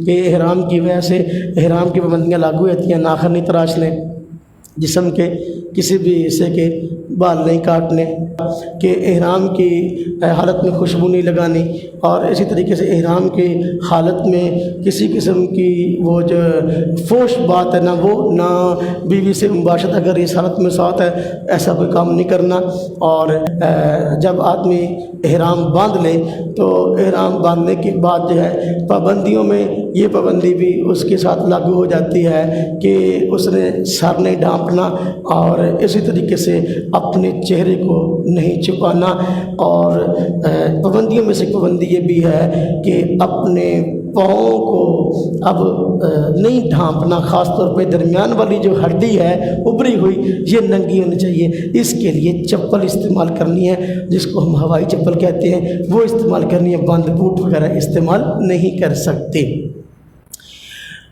کہ احرام کی وجہ سے احرام کی پابندیاں لاگو ہوتی ہیں، ناخن نہیں تراشنے، جسم کے کسی بھی حصے کے بال نہیں کاٹنے، کہ احرام کی حالت میں خوشبو نہیں لگانی، اور اسی طریقے سے احرام کی حالت میں کسی قسم کی وہ جو فوش بات ہے نہ وہ، نہ بیوی سے مباشرت اگر اس حالت میں ساتھ ہے ایسا کوئی کام نہیں کرنا۔ اور جب آدمی احرام باندھ لے تو احرام باندھنے کے بعد جو ہے پابندیوں میں یہ پابندی بھی اس کے ساتھ لاگو ہو جاتی ہے کہ اس نے سر نہیں ڈھانپنا، اور اسی طریقے سے اپنے چہرے کو نہیں چھپانا، اور پابندیوں میں سے پابندی یہ بھی ہے کہ اپنے پاؤں کو اب نہیں ڈھانپنا، خاص طور پہ درمیان والی جو ہڈی ہے ابری ہوئی یہ ننگی ہونی چاہیے، اس کے لیے چپل استعمال کرنی ہے جس کو ہم ہوائی چپل کہتے ہیں، وہ استعمال کرنی ہے، بند بوٹ وغیرہ استعمال نہیں کر سکتے۔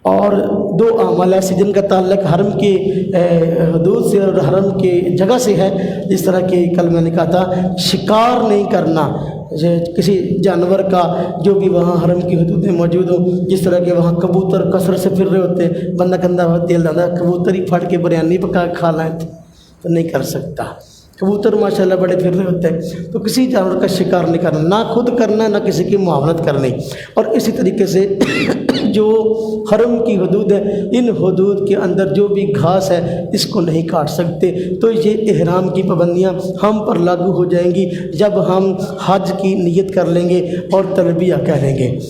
اور دو اعمال ایسے جن کا تعلق حرم کی حدود سے اور حرم کی جگہ سے ہے، جس طرح کہ کل میں نے کہا تھا شکار نہیں کرنا کسی جانور کا جو بھی وہاں حرم کی حدود میں موجود ہو، جس طرح کہ وہاں کبوتر کثرت سے پھر رہے ہوتے ہیں، بندہ کندہ تیل ڈالا کبوتر ہی پھٹ کے بریانی پکا کھا لائیں تو نہیں کر سکتا، کبوتر ماشاءاللہ بڑے پھر رہے ہوتے ہیں، تو کسی جانور کا شکار نہیں کرنا، نہ خود کرنا نہ کسی کی معاونت کرنی۔ اور اسی طریقے سے جو حرم کی حدود ہے ان حدود کے اندر جو بھی گھاس ہے اس کو نہیں کاٹ سکتے، تو یہ احرام کی پابندیاں ہم پر لاگو ہو جائیں گی جب ہم حج کی نیت کر لیں گے اور تلبیہ کہہ لیں گے۔